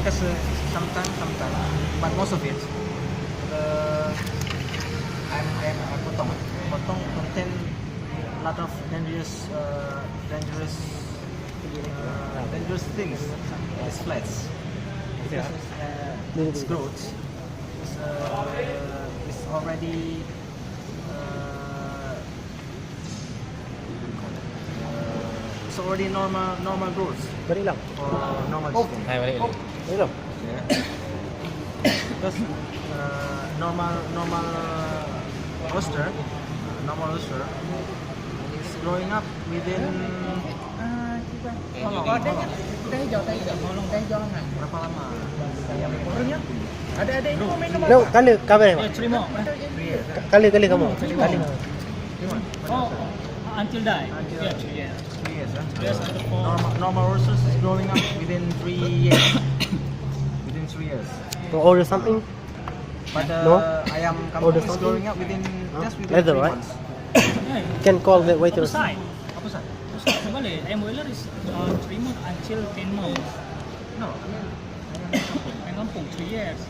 Because sometimes, but most of it, I'm potong contain a lot of dangerous things. It's flats. Because its growth is already it's already normal growth Balik lang. or normal skin. Ay, balik. Balik lang. Yeah. Because normal rooster is growing up within berapa lama? Ada ini mau minum No, kali kabar ni. Three more. 3 years. Kali kamu. Kali. Oh, until die. Until Yeah, 3 years. 3 years, huh? Yes, under 4. Normal roosters is growing up within 3 years. Within 3 years. To order something. But No? ayam Order kampung is something? growing up within just within Leather, 3 right? months. Yeah. Can call the waiter. Opposite. Apa sah? Opposite. Boleh. Ayam boiler is 3 months until 10 months. No. Ayam kampung 3 years.